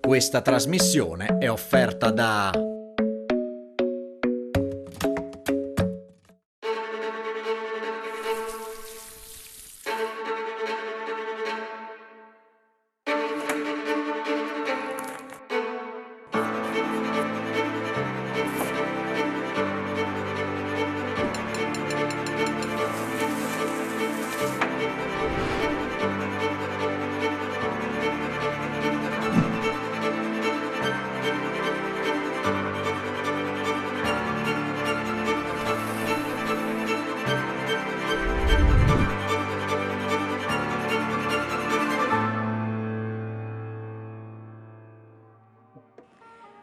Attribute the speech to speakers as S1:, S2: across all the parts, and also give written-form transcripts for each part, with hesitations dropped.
S1: Questa trasmissione è offerta da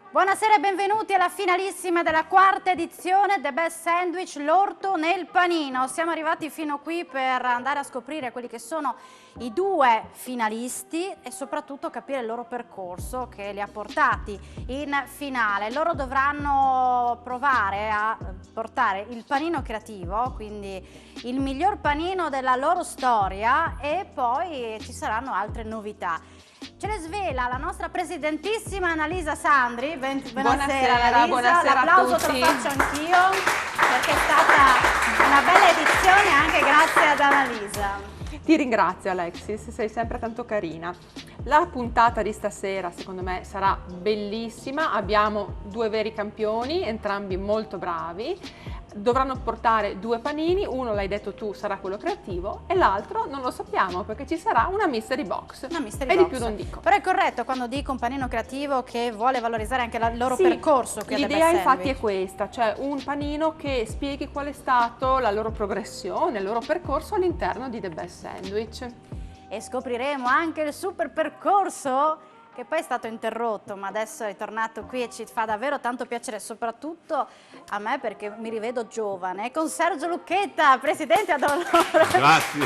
S2: Buonasera e benvenuti alla finalissima della quarta edizione The Best Sandwich, l'orto nel panino. Siamo arrivati fino qui per andare a scoprire quelli che sono i due finalisti e soprattutto capire il loro percorso che li ha portati in finale. Loro dovranno provare a portare il panino creativo, quindi il miglior panino della loro storia, e poi ci saranno altre novità. Ce le svela la nostra presidentissima Annalisa Sandri. Buonasera Annalisa,
S3: buonasera
S2: l'applauso
S3: a tutti.
S2: te lo faccio anch'io perché è stata una bella edizione anche grazie ad Annalisa.
S3: Ti ringrazio Alexis, sei sempre tanto carina. La puntata di stasera secondo me sarà bellissima, abbiamo due veri campioni, entrambi molto bravi. Dovranno portare due panini, uno l'hai detto tu sarà quello creativo e l'altro non lo sappiamo perché ci sarà una mystery box.
S2: Una mystery
S3: e
S2: box.
S3: Di più non dico.
S2: Però è corretto quando dico un panino creativo che vuole valorizzare anche il loro percorso.
S3: L'idea infatti è questa, cioè un panino che spieghi qual è stato la loro progressione, il loro percorso all'interno di The Best Sandwich.
S2: E scopriremo anche il super percorso che poi è stato interrotto, ma adesso è tornato qui e ci fa davvero tanto piacere, soprattutto a me perché mi rivedo giovane, con Sergio Lucchetta, presidente ad onore.
S4: Grazie.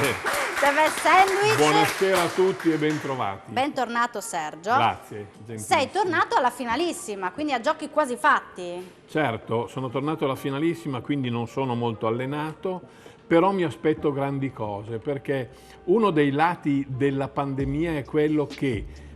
S2: The Best Sandwich.
S4: Buonasera a tutti e bentrovati.
S2: Bentornato Sergio.
S4: Grazie.
S2: Sei tornato alla finalissima, quindi a giochi quasi fatti.
S4: Certo, sono tornato alla finalissima, quindi non sono molto allenato, però mi aspetto grandi cose, perché uno dei lati della pandemia è quello che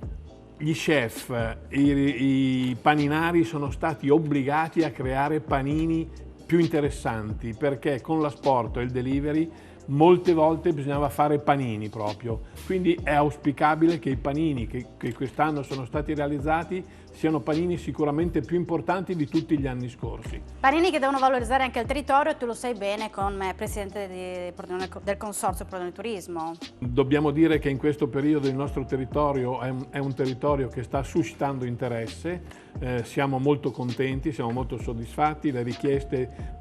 S4: gli chef, i paninari sono stati obbligati a creare panini più interessanti, perché con l'asporto e il delivery molte volte bisognava fare panini proprio. Quindi è auspicabile che i panini che quest'anno sono stati realizzati siano panini sicuramente più importanti di tutti gli anni scorsi.
S2: Panini che devono valorizzare anche il territorio, e tu lo sai bene come presidente del Consorzio Pordenone Turismo.
S4: Dobbiamo dire che in questo periodo il nostro territorio è un territorio che sta suscitando interesse, siamo molto contenti, siamo molto soddisfatti, le richieste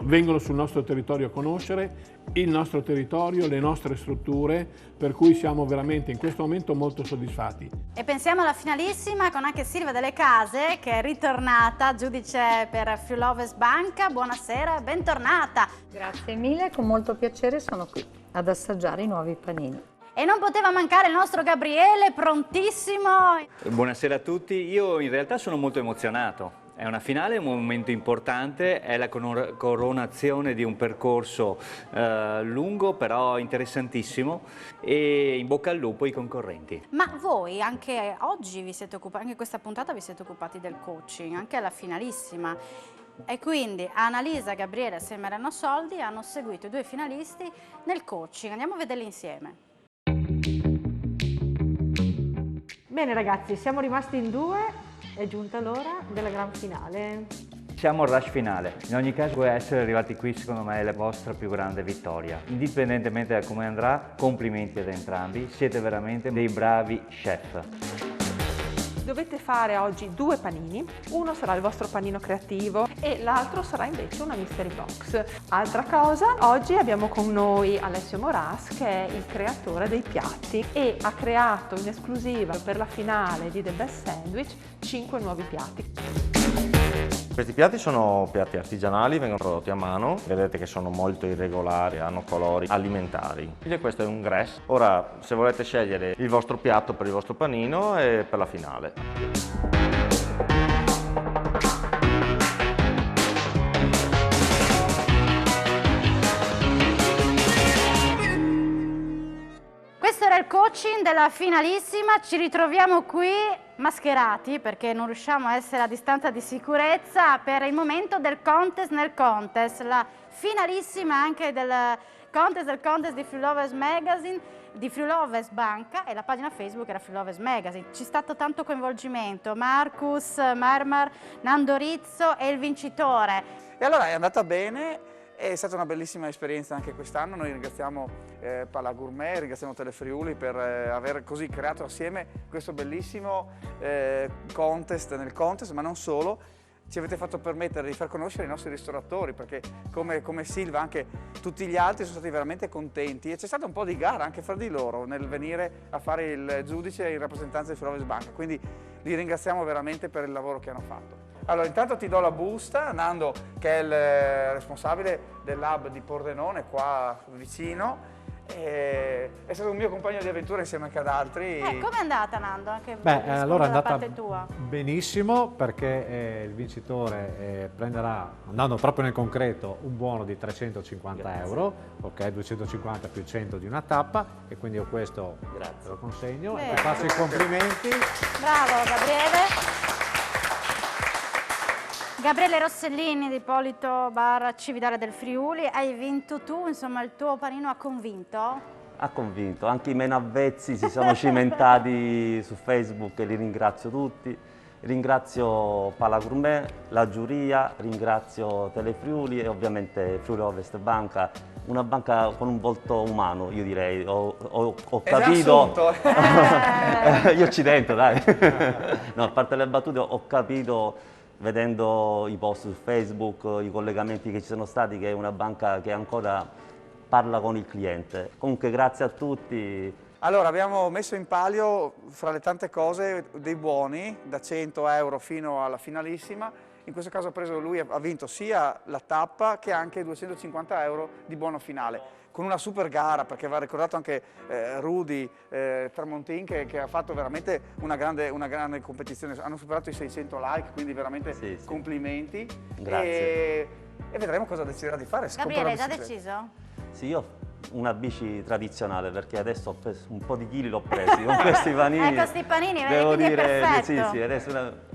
S4: vengono sul nostro territorio a conoscere il nostro territorio, le nostre strutture, per cui siamo veramente in questo momento molto soddisfatti.
S2: E pensiamo alla finalissima con anche Silvia Delle Case che è ritornata giudice per Friuloves Banca. Buonasera e bentornata.
S5: Grazie mille, con molto piacere sono qui ad assaggiare i nuovi panini.
S2: E non poteva mancare il nostro Gabriele, prontissimo.
S6: Buonasera a tutti, io in realtà sono molto emozionato. È una finale, un momento importante, è la coronazione di un percorso lungo però interessantissimo, e in bocca al lupo ai concorrenti.
S2: Ma voi anche oggi vi siete occupati, anche questa puntata vi siete occupati del coaching, anche alla finalissima. E quindi Annalisa, Gabriele assieme a Renno Soldi hanno seguito i due finalisti nel coaching. Andiamo a vederli insieme.
S7: Bene ragazzi, siamo rimasti in due. È giunta l'ora della gran finale.
S6: Siamo al rush finale, in ogni caso essere arrivati qui secondo me è la vostra più grande vittoria. Indipendentemente da come andrà, complimenti ad entrambi, siete veramente dei bravi chef.
S3: Dovete fare oggi due panini, uno sarà il vostro panino creativo e l'altro sarà invece una mystery box. Altra cosa, oggi abbiamo con noi Alessio Moras che è il creatore dei piatti e ha creato in esclusiva per la finale di The Best Sandwich 5 nuovi piatti.
S8: Questi piatti sono piatti artigianali, vengono prodotti a mano, vedete che sono molto irregolari, hanno colori alimentari. E questo è un grass. Ora, se volete scegliere il vostro piatto per il vostro panino e per la finale.
S2: Questo era il coaching della finalissima, ci ritroviamo qui mascherati perché non riusciamo a essere a distanza di sicurezza per il momento del contest nel contest, la finalissima anche del contest di Friulovers Magazine, di Friulovers Banca, e la pagina Facebook era Friulovers Magazine. C'è stato tanto coinvolgimento, Marcus, Marmar, Nando Rizzo e il vincitore.
S9: E allora è andata bene, è stata una bellissima esperienza anche quest'anno. Noi ringraziamo Pala Gourmet, ringraziamo Telefriuli per aver così creato assieme questo bellissimo contest nel contest, ma non solo. Ci avete fatto permettere di far conoscere i nostri ristoratori, perché come Silva anche tutti gli altri sono stati veramente contenti, e c'è stata un po' di gara anche fra di loro nel venire a fare il giudice in rappresentanza di Friulovers Banca, quindi li ringraziamo veramente per il lavoro che hanno fatto. Allora, intanto ti do la busta, Nando, che è il responsabile dell'hub di Pordenone, qua vicino. È stato un mio compagno di avventura insieme anche ad altri.
S2: Come è andata, Nando? Anche
S5: Allora è andata
S2: parte tua.
S5: benissimo, perché il vincitore prenderà, andando proprio nel concreto, un buono di 350 euro, ok, 250 più 100 di una tappa, e quindi io questo te lo consegno e ti faccio i complimenti.
S2: Bravo Gabriele. Gabriele Rossellini di Polito Bar Cividale del Friuli, hai vinto tu, insomma il tuo panino ha convinto?
S10: Ha convinto, anche i meno avvezzi si sono cimentati su Facebook e li ringrazio tutti. Ringrazio Pala Gourmet, la giuria, ringrazio Telefriuli e ovviamente Friulovers Banca, una banca con un volto umano, io direi. Ho capito. Io ci dentro, dai. No, a parte le battute, ho capito, vedendo i post su Facebook, i collegamenti che ci sono stati, che è una banca che ancora parla con il cliente. Comunque grazie a tutti.
S9: Allora, abbiamo messo in palio, fra le tante cose, dei buoni da 100 euro fino alla finalissima. In questo caso lui ha vinto sia la tappa che anche 250 euro di buono finale, con una super gara, perché va ricordato anche Rudy Tramontin che ha fatto veramente una grande competizione. Hanno superato i 600 like, quindi veramente complimenti.
S10: Grazie.
S9: E vedremo cosa deciderà di fare.
S2: Gabriele, hai già deciso?
S10: Sì, io una bici tradizionale, perché adesso ho preso un po' di chili, l'ho presi con questi panini.
S2: Con questi panini,
S10: devo
S2: dire,
S10: dire,
S2: è perfetto.
S10: sì, adesso una...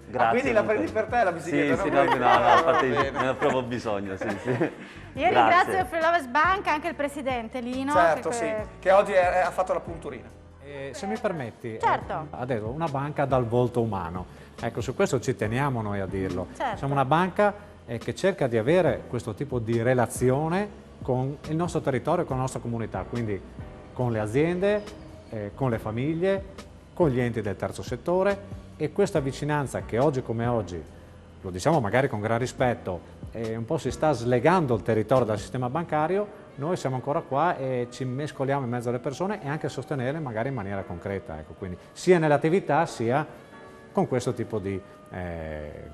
S10: Grazie.
S9: Quindi la prendi per te la bicicletta?
S10: Sì, no, a parte ne ho proprio bisogno, sì.
S2: Io ringrazio Friulovers Banca, anche il presidente Lino.
S9: Certo, che oggi ha fatto la punturina.
S5: Se mi permetti,
S2: certo.
S5: Ha detto una banca dal volto umano. Ecco, su questo ci teniamo noi a dirlo.
S2: Certo.
S5: Siamo una banca che cerca di avere questo tipo di relazione con il nostro territorio e con la nostra comunità, quindi con le aziende, con le famiglie, con gli enti del terzo settore, e questa vicinanza che oggi come oggi, lo diciamo magari con gran rispetto, un po' si sta slegando il territorio dal sistema bancario, noi siamo ancora qua e ci mescoliamo in mezzo alle persone e anche a sostenerle magari in maniera concreta, ecco, quindi sia nelle attività sia con questo tipo di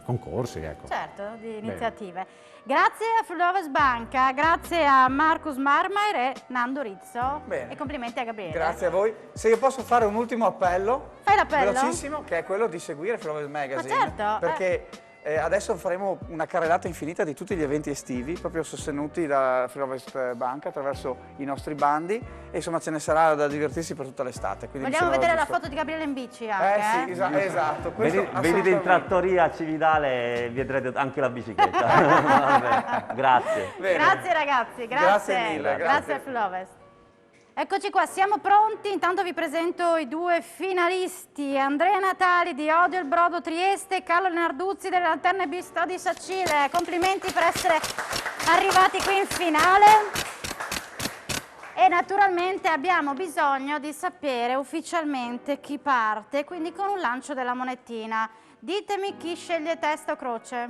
S5: concorsi. Ecco.
S2: Certo, di iniziative. Grazie a Friulovers Banca, grazie a Marcus Marmair e Nando Rizzo.
S9: Bene.
S2: E complimenti a Gabriele.
S9: Grazie a voi. Se io posso fare un ultimo appello,
S2: fai l'appello?
S9: Velocissimo, che è quello di seguire Friulovers Magazine.
S2: Ma certo,
S9: perché adesso faremo una carrellata infinita di tutti gli eventi estivi, proprio sostenuti da Friulovers Banca attraverso i nostri bandi, e insomma ce ne sarà da divertirsi per tutta l'estate.
S2: Vogliamo vedere la foto di Gabriele in bici anche?
S9: Sì, esatto.
S10: Venite in trattoria a Cividale e vedrete anche la bicicletta. Vabbè, grazie.
S9: Bene.
S2: Grazie ragazzi, grazie
S9: mille.
S2: Grazie a Friulovers. Eccoci qua, siamo pronti, intanto vi presento i due finalisti, Andrea Natali di Odio il Brodo Trieste e Carlo Narduzzi delle Lanterne Bistro di Sacile. Complimenti per essere arrivati qui in finale. E naturalmente abbiamo bisogno di sapere ufficialmente chi parte, quindi con un lancio della monetina. Ditemi chi sceglie testa o croce?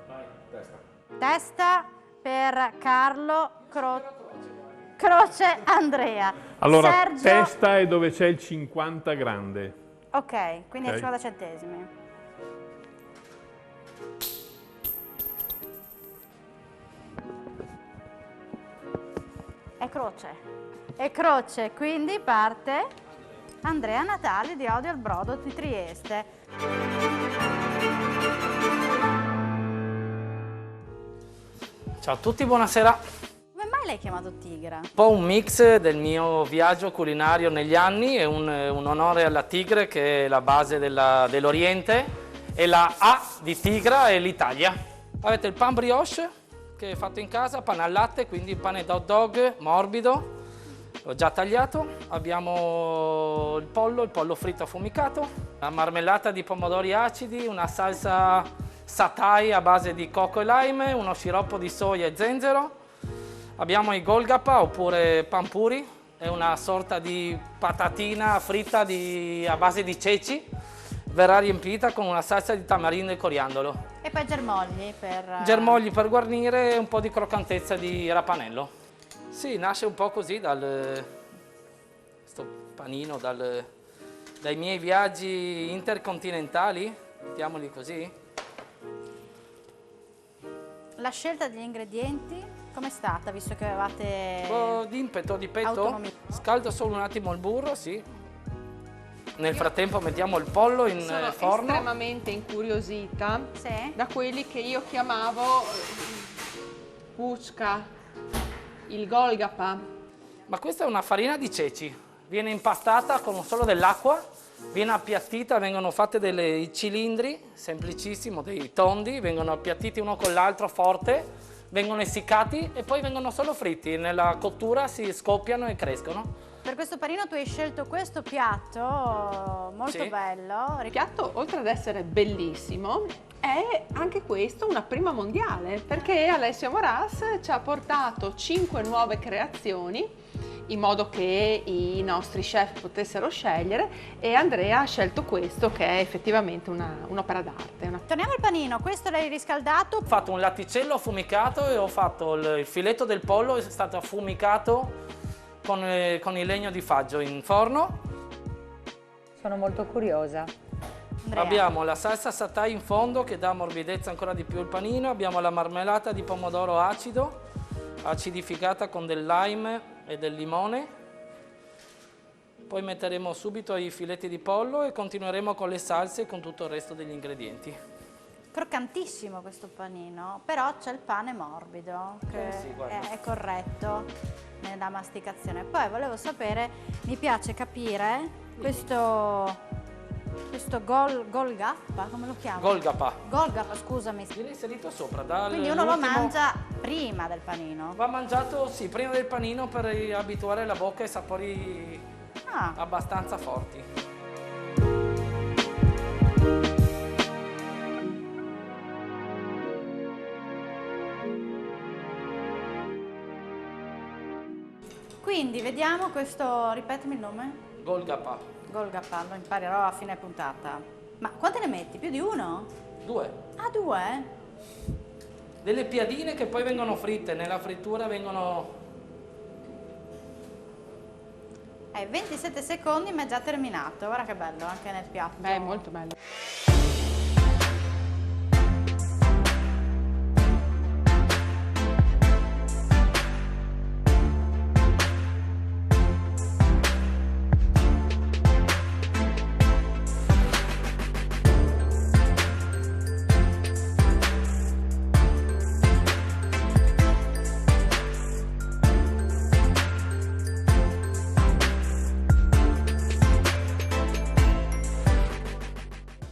S11: Vai, testa.
S2: Testa per Carlo, croce Andrea.
S4: Allora,
S2: Sergio...
S4: testa è dove c'è il 50 grande.
S2: Ok, quindi è 50 centesimi. È croce, quindi parte Andrea Natali di Odio al Brodo di Trieste.
S12: Ciao a tutti, buonasera.
S2: Come mai l'hai chiamato Tigra?
S11: Un po' un mix del mio viaggio culinario negli anni, è un onore alla tigre che è la base dell'Oriente e la A di Tigra è l'Italia. Avete il pan brioche che è fatto in casa, pane al latte, quindi pane da hot dog morbido, l'ho già tagliato. Abbiamo il pollo fritto affumicato, la marmellata di pomodori acidi, una salsa satay a base di cocco e lime, uno sciroppo di soia e zenzero. Abbiamo i golgappa oppure pampuri, è una sorta di patatina fritta a base di ceci, verrà riempita con una salsa di tamarindo e coriandolo.
S2: E poi germogli per...
S11: Germogli per guarnire e un po' di croccantezza di rapanello. Sì, nasce un po' così questo panino dai miei viaggi intercontinentali, mettiamoli così.
S2: La scelta degli ingredienti com'è stata, visto che avevate...
S11: Un po' di impeto, di petto.
S2: autonomia.
S11: Scaldo solo un attimo il burro, sì. Nel frattempo mettiamo il pollo in
S3: Sono
S11: forno.
S3: estremamente incuriosita
S2: Sì?
S3: da quelli che io chiamavo puchka, il golgappa.
S11: Ma questa è una farina di ceci. Viene impastata con solo dell'acqua, viene appiattita, vengono fatte dei cilindri, semplicissimo, dei tondi, vengono appiattiti uno con l'altro forte, vengono essiccati e poi vengono solo fritti. Nella cottura si scoppiano e crescono.
S2: Per questo panino tu hai scelto questo piatto molto
S11: Sì.
S2: bello.
S3: Il piatto, oltre ad essere bellissimo, è anche questo una prima mondiale, perché Alessio Moras ci ha portato 5 nuove creazioni in modo che i nostri chef potessero scegliere, e Andrea ha scelto questo che è effettivamente un'opera d'arte.
S2: Torniamo al panino, questo l'hai riscaldato.
S11: Ho fatto un latticello affumicato e ho fatto il filetto del pollo, è stato affumicato con il legno di faggio in forno.
S12: Sono molto curiosa.
S2: Andrea.
S11: Abbiamo la salsa satay in fondo che dà morbidezza ancora di più al panino, abbiamo la marmellata di pomodoro acido, acidificata con del lime e del limone. Poi metteremo subito i filetti di pollo e continueremo con le salse e con tutto il resto degli ingredienti.
S2: Croccantissimo questo panino, però c'è il pane morbido, che
S11: sì, guarda.
S2: è corretto nella masticazione. Poi volevo sapere, mi piace capire questo golgappa, come lo chiamo?
S11: Golgappa.
S2: Golgappa, scusami.
S11: Viene inserito sopra.
S2: Quindi uno lo mangia prima del panino?
S11: Va mangiato, sì, prima del panino per abituare la bocca ai sapori abbastanza forti.
S2: Quindi vediamo questo, ripetimi il nome?
S11: Golgappa.
S2: Golgappa, lo imparerò a fine puntata. Ma quante ne metti? Più di uno?
S11: 2.
S2: Ah, 2?
S11: Delle piadine che poi vengono fritte, nella frittura vengono...
S2: 27 secondi ma è già terminato, guarda che bello anche nel piatto.
S3: Beh, molto bello.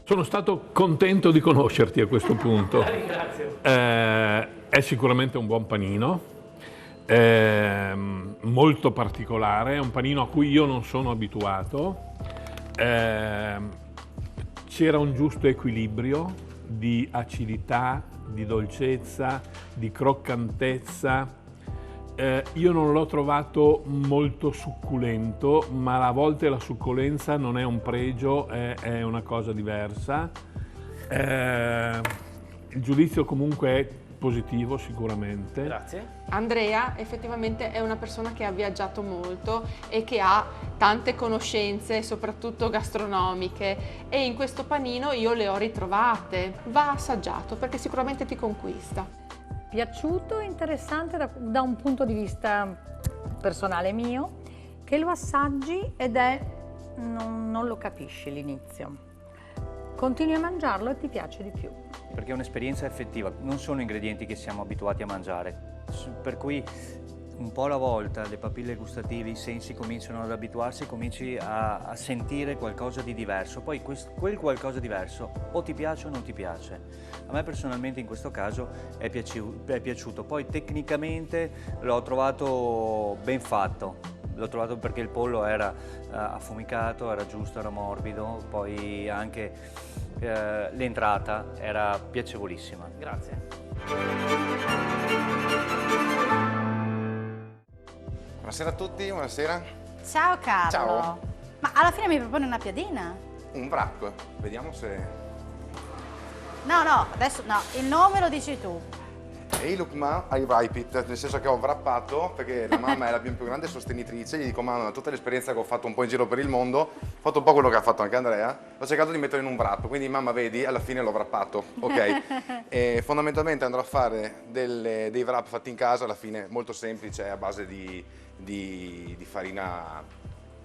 S4: Sono stato contento di conoscerti a questo punto.
S11: Ringrazio.
S4: È sicuramente un buon panino, molto particolare, è un panino a cui io non sono abituato. C'era un giusto equilibrio di acidità, di dolcezza, di croccantezza. Io non l'ho trovato molto succulento, ma a volte la succolenza non è un pregio, è una cosa diversa. Il giudizio comunque è positivo sicuramente.
S11: Grazie.
S3: Andrea effettivamente è una persona che ha viaggiato molto e che ha tante conoscenze, soprattutto gastronomiche, e in questo panino io le ho ritrovate. Va assaggiato perché sicuramente ti conquista.
S12: Piaciuto, interessante da un punto di vista personale mio, che lo assaggi ed non lo capisci l'inizio. Continui a mangiarlo e ti piace di più.
S6: Perché è un'esperienza effettiva, non sono ingredienti che siamo abituati a mangiare, per cui un po' alla volta le papille gustative, i sensi cominciano ad abituarsi, cominci a sentire qualcosa di diverso, poi quel qualcosa diverso o ti piace o non ti piace. A me personalmente in questo caso è piaciuto, poi tecnicamente l'ho trovato ben fatto, l'ho trovato perché il pollo era affumicato, era giusto, era morbido, poi anche l'entrata era piacevolissima.
S11: Grazie.
S13: Buonasera a tutti, buonasera.
S2: Ciao Carlo.
S13: Ciao.
S2: Ma alla fine mi propone una piadina?
S13: Un wrap, vediamo se...
S2: No, adesso no, il nome lo dici tu.
S13: Ehi Lukman, I wrap it, nel senso che ho wrappato perché la mamma è la mia più grande sostenitrice, gli dico mamma, tutta l'esperienza che ho fatto un po' in giro per il mondo, ho fatto un po' quello che ha fatto anche Andrea, ho cercato di metterlo in un wrap, quindi mamma vedi, alla fine l'ho wrappato, ok? E fondamentalmente andrò a fare dei wrap fatti in casa, alla fine molto semplice, a base di farina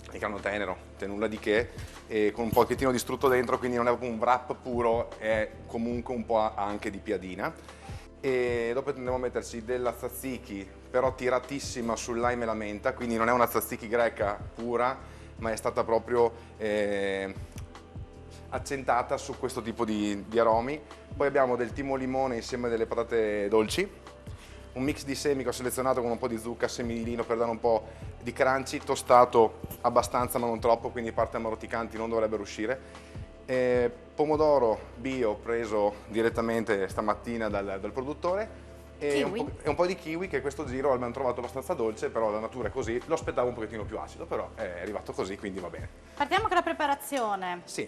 S13: di grano tenero, nulla di che, e con un pochettino di strutto dentro, quindi non è proprio un wrap puro, è comunque un po' anche di piadina. E dopo andiamo a metterci della tzatziki, però tiratissima sul lime e la menta, quindi non è una tzatziki greca pura, ma è stata proprio accentata su questo tipo di aromi. Poi abbiamo del timo limone insieme a delle patate dolci, un mix di semi che ho selezionato con un po' di zucca, semi di lino per dare un po' di crunchy, tostato abbastanza ma non troppo, quindi parti ammorticanti non dovrebbero uscire. Pomodoro bio preso direttamente stamattina dal produttore e un po' di kiwi, che questo giro abbiamo trovato abbastanza dolce, però la natura è così, lo aspettavo un pochettino più acido, però è arrivato così, quindi va bene.
S2: Partiamo con la preparazione.
S13: Sì.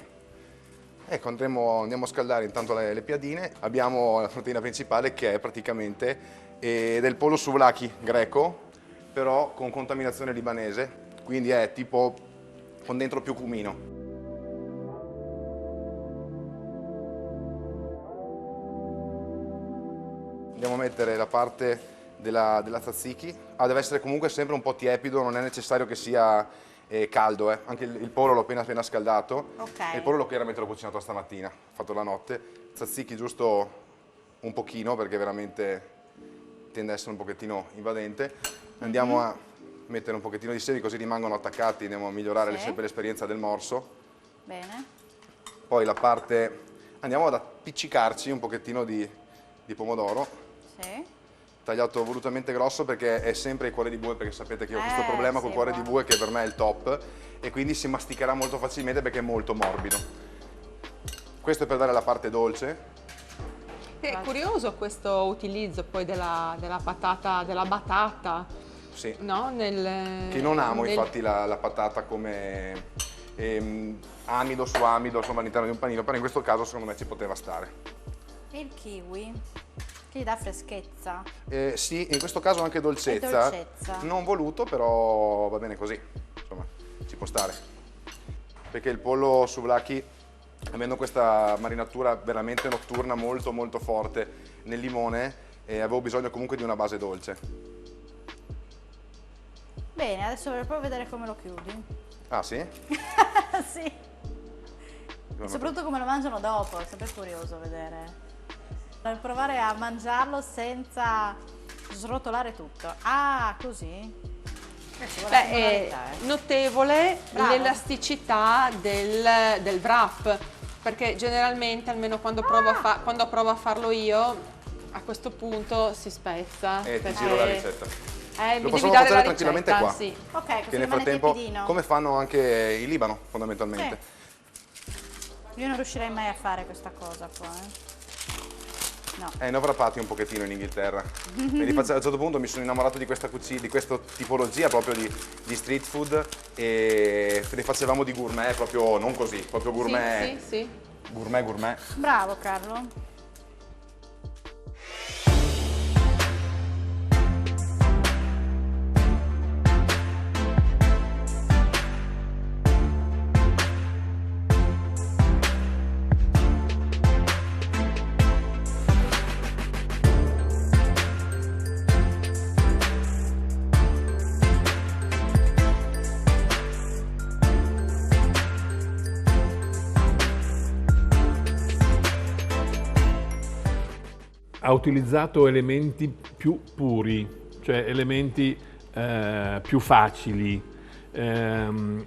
S13: Ecco, andiamo a scaldare intanto le piadine. Abbiamo la proteina principale che è praticamente del pollo souvlaki greco, però con contaminazione libanese, quindi è tipo con dentro più cumino. Andiamo a mettere la parte della tzatziki, deve essere comunque sempre un po' tiepido, non è necessario che sia caldo, anche il pollo l'ho appena scaldato, e il pollo chiaramente l'ho cucinato stamattina, ho fatto la notte, tzatziki giusto un pochino perché veramente tende ad essere un pochettino invadente. Andiamo a mettere un pochettino di semi così rimangono attaccati, andiamo a migliorare sempre l'esperienza del morso.
S2: Bene.
S13: Poi la parte, andiamo ad appiccicarci un pochettino di pomodoro. Sì. Tagliato volutamente grosso perché è sempre il cuore di bue, perché sapete che ho questo problema col cuore di bue che per me è il top, e quindi si masticherà molto facilmente perché è molto morbido. Questo è per dare la parte dolce.
S3: È curioso questo utilizzo poi della batata.
S13: Sì.
S3: No?
S13: Che non amo infatti la patata come amido su amido, insomma, all'interno di un panino, però in questo caso secondo me ci poteva stare.
S2: E il kiwi? Che gli dà freschezza?
S13: Sì, in questo caso anche dolcezza. Non voluto, però va bene così, insomma, ci può stare. Perché il pollo souvlaki, avendo questa marinatura veramente notturna molto molto forte nel limone, avevo bisogno comunque di una base dolce.
S2: Bene, adesso vorrei proprio vedere come lo chiudi.
S13: Ah sì?
S2: Sì. E soprattutto come lo mangiano dopo, è sempre curioso vedere. Per provare a mangiarlo senza srotolare tutto. Ah, così?
S3: Beh, è notevole l'elasticità del wrap, perché generalmente, almeno quando provo a farlo io, a questo punto si spezza.
S13: Ti giro la ricetta.
S3: Mi devi dare la
S13: tranquillamente
S3: ricetta,
S13: qua.
S3: sì.
S2: Ok,
S13: che nel frattempo, come fanno anche in Libano, fondamentalmente.
S2: Sì. Io non riuscirei mai a fare questa cosa qua, No.
S13: Ne ho wrappati un pochettino in Inghilterra. Quindi a un certo punto mi sono innamorato di questa cucina, di questa tipologia proprio di street food, e ne facevamo di gourmet, proprio non così, proprio gourmet.
S3: Sì.
S13: Gourmet.
S2: Bravo Carlo.
S4: Ha utilizzato elementi più puri, cioè elementi più facili.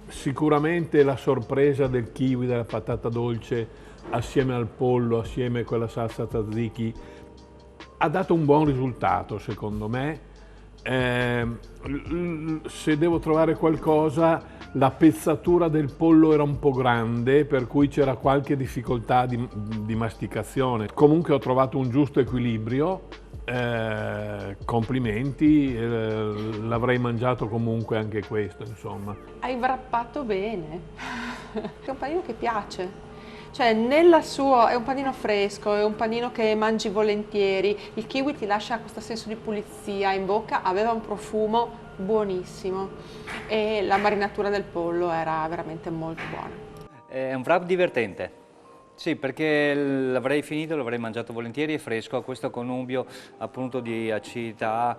S4: Sicuramente la sorpresa del kiwi, della patata dolce, assieme al pollo, assieme a quella salsa tzatziki, ha dato un buon risultato secondo me. Se devo trovare qualcosa, la pezzatura del pollo era un po' grande, per cui c'era qualche difficoltà di masticazione. Comunque ho trovato un giusto equilibrio, complimenti, l'avrei mangiato comunque anche questo, insomma.
S3: Hai wrappato bene, è un panino che piace. Cioè, nella sua, è un panino fresco, è un panino che mangi volentieri, il kiwi ti lascia questo senso di pulizia in bocca, aveva un profumo buonissimo e la marinatura del pollo era veramente molto buona.
S6: È un wrap divertente. Sì, perché l'avrei finito, l'avrei mangiato volentieri, è fresco, ha questo connubio appunto di acidità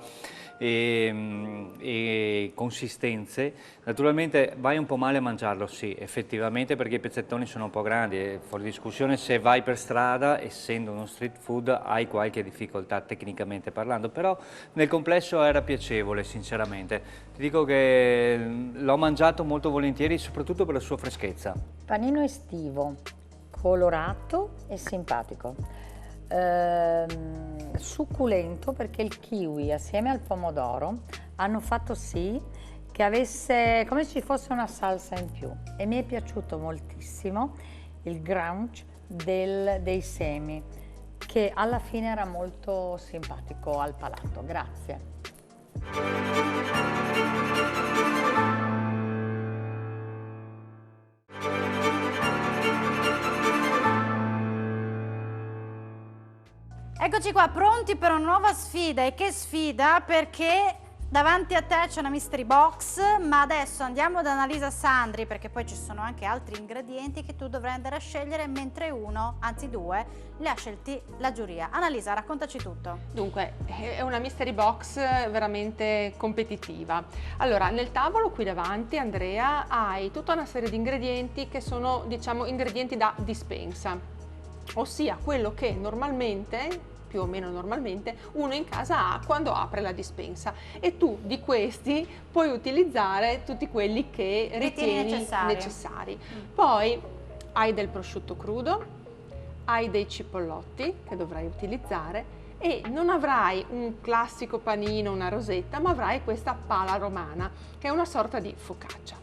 S6: e consistenze. Naturalmente vai un po' male a mangiarlo, sì, effettivamente, perché i pezzettoni sono un po' grandi, è fuori discussione. Se vai per strada, essendo uno street food, hai qualche difficoltà tecnicamente parlando, però nel complesso era piacevole, sinceramente. Ti dico che l'ho mangiato molto volentieri, soprattutto per la sua freschezza.
S12: Panino estivo, colorato e simpatico, succulento, perché il kiwi assieme al pomodoro hanno fatto sì che avesse come se ci fosse una salsa in più, e mi è piaciuto moltissimo il crunch dei semi, che alla fine era molto simpatico al palato. Grazie.
S2: Eccoci qua, pronti per una nuova sfida. E che sfida? Perché davanti a te c'è una mystery box, ma adesso andiamo da Annalisa Sandri, perché poi ci sono anche altri ingredienti che tu dovrai andare a scegliere, mentre uno, anzi due, li ha scelti la giuria. Annalisa, raccontaci tutto.
S3: Dunque, è una mystery box veramente competitiva. Allora, nel tavolo qui davanti, Andrea, hai tutta una serie di ingredienti che sono, diciamo, ingredienti da dispensa, ossia quello che normalmente, più o meno normalmente, uno in casa ha quando apre la dispensa, e tu di questi puoi utilizzare tutti quelli che ritieni necessari. Poi hai del prosciutto crudo, hai dei cipollotti che dovrai utilizzare, e non avrai un classico panino, una rosetta, ma avrai questa pala romana, che è una sorta di focaccia.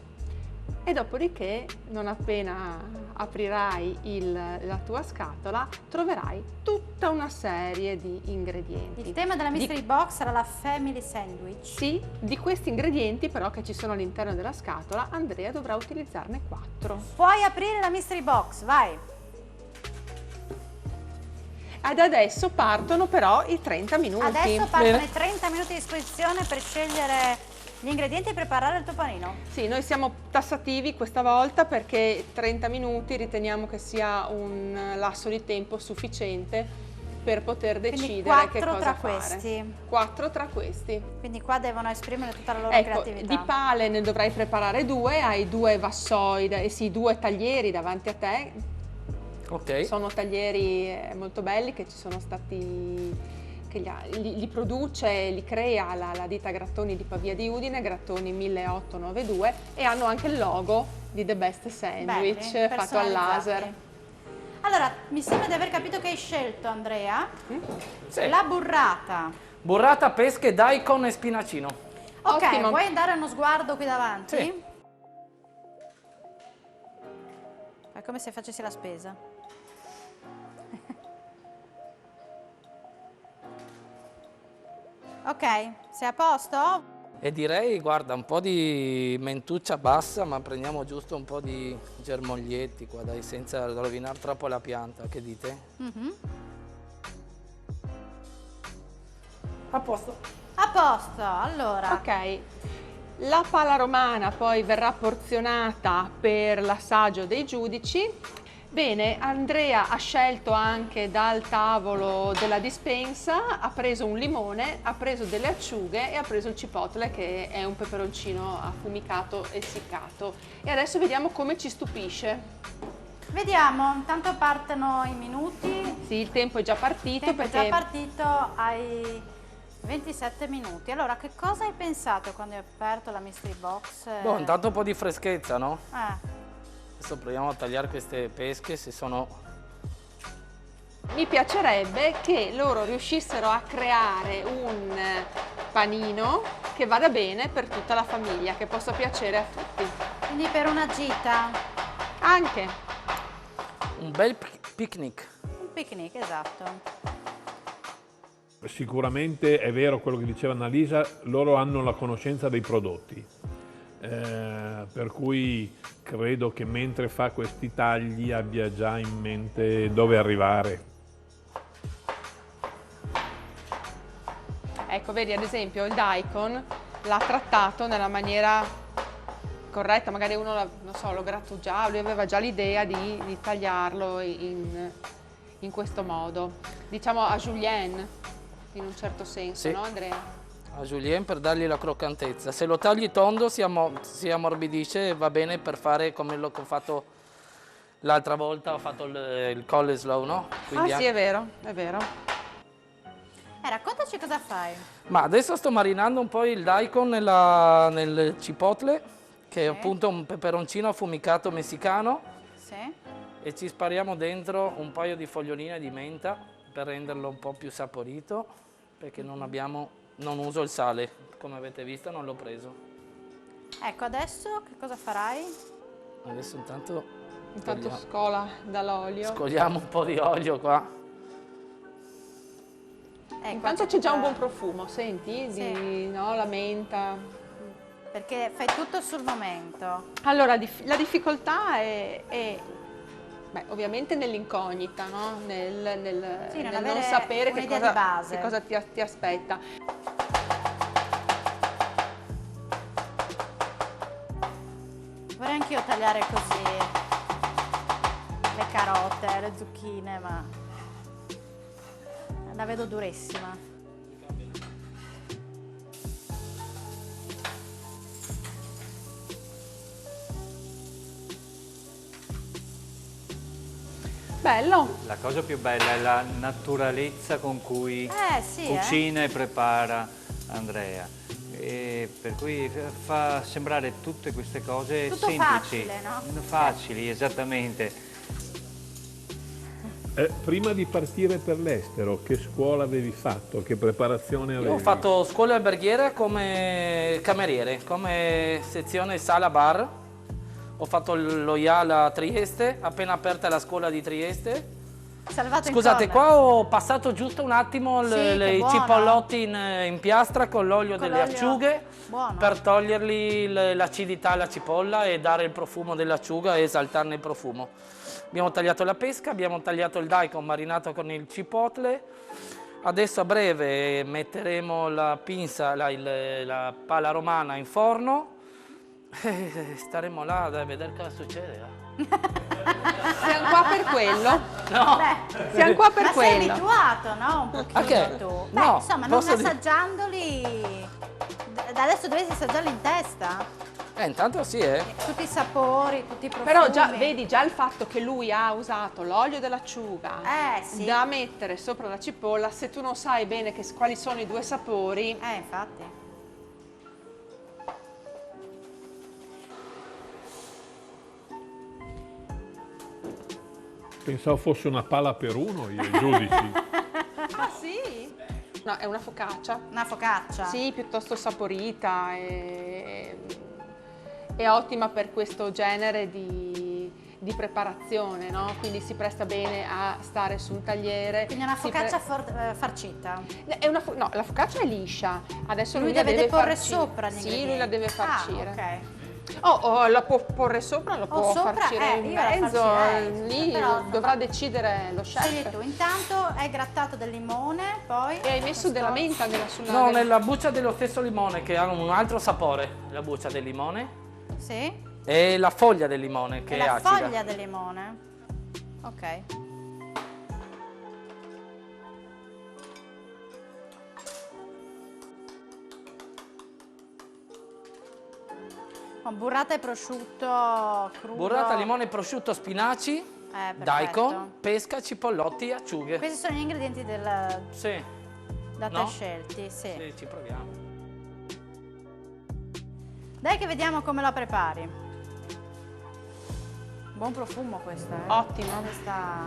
S3: E dopodiché, non appena aprirai la tua scatola, troverai tutta una serie di ingredienti.
S2: Il tema della mystery box sarà la family sandwich.
S3: Sì, di questi ingredienti però che ci sono all'interno della scatola, Andrea dovrà utilizzarne 4.
S2: Puoi aprire la mystery box, vai!
S3: Ed adesso partono però i 30 minuti.
S2: Adesso partono i 30 minuti a disposizione per scegliere gli ingredienti e preparare il tuo panino.
S3: Sì, noi siamo tassativi questa volta perché 30 minuti riteniamo che sia un lasso di tempo sufficiente per poter decidere che cosa fare. 4 tra questi.
S2: Quindi qua devono esprimere tutta la loro creatività.
S3: Di pale ne dovrai preparare 2, hai 2 vassoi, sì, 2 taglieri davanti a te.
S11: Ok.
S3: Sono taglieri molto belli che ci sono stati, che li produce, li crea la ditta Grattoni di Pavia di Udine, Grattoni 1892, e hanno anche il logo di The Best Sandwich.
S2: Belli,
S3: fatto al laser.
S2: Allora, mi sembra di aver capito che hai scelto, Andrea,
S11: Sì.
S2: la burrata.
S11: Burrata, pesche, daikon e spinacino.
S2: Ok,
S3: Ottimo.
S2: vuoi dare uno sguardo qui davanti?
S11: Sì.
S2: È come se facessi la spesa. Ok, sei a posto?
S11: E direi, guarda, un po' di mentuccia bassa, ma prendiamo giusto un po' di germoglietti qua, dai, senza rovinare troppo la pianta, che dite? A posto.
S2: A posto, allora.
S3: Ok, la pala romana poi verrà porzionata per l'assaggio dei giudici. Bene, Andrea ha scelto anche dal tavolo della dispensa, ha preso un limone, ha preso delle acciughe e ha preso il cipotle, che è un peperoncino affumicato e essiccato. E adesso vediamo come ci stupisce.
S2: Vediamo, intanto partono i minuti.
S3: Sì, il tempo è già partito.
S2: Il tempo è già partito, hai 27 minuti. Allora, che cosa hai pensato quando hai aperto la mystery box?
S11: Boh, intanto un po' di freschezza, no?
S2: Eh.
S11: Adesso proviamo a tagliare queste pesche, se sono...
S3: Mi piacerebbe che loro riuscissero a creare un panino che vada bene per tutta la famiglia, che possa piacere a tutti.
S2: Quindi per una gita?
S3: Anche.
S11: Un bel picnic.
S2: Un picnic, esatto.
S4: Sicuramente è vero quello che diceva Annalisa, loro hanno la conoscenza dei prodotti, per cui credo che mentre fa questi tagli abbia già in mente dove arrivare.
S3: Ecco, vedi ad esempio il daikon l'ha trattato nella maniera corretta, magari uno non so, lo grattugiava, lui aveva già l'idea di tagliarlo in questo modo. Diciamo a julienne, in un certo senso,
S11: sì,
S3: no Andrea?
S11: A julienne per dargli la croccantezza. Se lo tagli tondo si ammorbidisce e va bene per fare come l'ho fatto l'altra volta, ho fatto il coleslaw, no? Quindi
S3: Sì, è vero, è vero.
S2: Raccontaci cosa fai.
S11: Ma adesso sto marinando un po' il daikon nel cipotle, che è appunto un peperoncino affumicato messicano.
S2: Sì.
S11: E ci spariamo dentro un paio di foglioline di menta per renderlo un po' più saporito, perché non uso il sale, come avete visto non l'ho preso.
S2: Ecco, adesso che cosa farai?
S11: Adesso intanto
S3: scola dall'olio.
S11: Scogliamo un po' di olio qua.
S3: Intanto c'è già un buon profumo, senti?
S2: Sì.
S3: No, la menta.
S2: Perché fai tutto sul momento.
S3: Allora, la difficoltà è ovviamente nell'incognita, no? nel non sapere che cosa ti aspetta.
S2: Vorrei anch'io tagliare così le carote, le zucchine, ma la vedo durissima.
S3: Bello!
S6: La cosa più bella è la naturalezza con cui
S2: sì,
S6: cucina e prepara Andrea. E per cui fa sembrare tutte queste cose
S2: tutto
S6: semplici.
S2: Facile, no?
S6: Facili, esattamente.
S4: Prima di partire per l'estero, che scuola avevi fatto? Che preparazione avevi?
S11: Io ho fatto scuola alberghiera come cameriere, come sezione sala bar. Ho fatto lo IAL a Trieste, appena aperta la scuola di Trieste.
S2: Salvato
S11: Scusate,
S2: in
S11: qua ho passato giusto un attimo i
S2: buono.
S11: cipollotti in piastra con l'olio delle acciughe
S2: Buono.
S11: per togliergli l'acidità alla cipolla e dare il profumo dell'acciuga e esaltarne il profumo. Abbiamo tagliato la pesca, abbiamo tagliato il daikon marinato con il cipotle. Adesso a breve metteremo la pinza, la pala romana in forno. Staremo là a vedere cosa succede.
S3: Siamo qua per quello?
S11: No.
S3: Siamo qua per
S2: ma
S3: quello.
S2: sei abituato, no? Un pochino
S11: che?
S2: tu.
S11: No,
S2: Insomma, non
S11: posso dire-
S2: assaggiandoli. Da adesso dovresti assaggiarli in testa.
S11: Intanto sì,
S2: Tutti i sapori, tutti i profumi.
S3: Però vedi già il fatto che lui ha usato l'olio dell'acciuga
S2: sì.
S3: da mettere sopra la cipolla, se tu non sai bene quali sono i due sapori.
S2: Infatti.
S4: Pensavo fosse una pala per uno, i giudici.
S3: Ah sì? No, è una focaccia.
S2: Una focaccia?
S3: Sì, piuttosto saporita è ottima per questo genere di preparazione, no? Quindi si presta bene a stare su un tagliere.
S2: Quindi è una focaccia farcita?
S3: No, la focaccia è liscia. Adesso
S2: Lui
S3: lui la deve
S2: porre
S3: farcire.
S2: sopra gli
S3: Sì, lui la deve farcire.
S2: ok.
S3: La può porre sopra, la può
S2: sopra,
S3: farcire in
S2: io la
S3: mezzo,
S2: farcirei,
S3: lì
S2: però,
S3: dovrà decidere lo
S2: Scegli
S3: chef.
S2: tu. Intanto hai grattato del limone, poi...
S3: E hai messo della menta sulla...
S11: No, nella buccia dello stesso limone che ha un altro sapore, la buccia del limone.
S2: Sì?
S11: E la foglia del limone che è
S2: la
S11: acida.
S2: foglia del limone. Ok. Con burrata e prosciutto crudo.
S11: Burrata, limone, prosciutto, spinaci,
S2: perfetto.
S11: daikon, pesca, cipollotti, acciughe.
S2: Questi sono gli ingredienti del...
S11: Sì.
S2: Da te
S11: No?
S2: scelti, sì.
S11: Sì, ci proviamo.
S2: Dai che vediamo come la prepari. Buon profumo questa, eh?
S3: Ottimo.
S2: Questa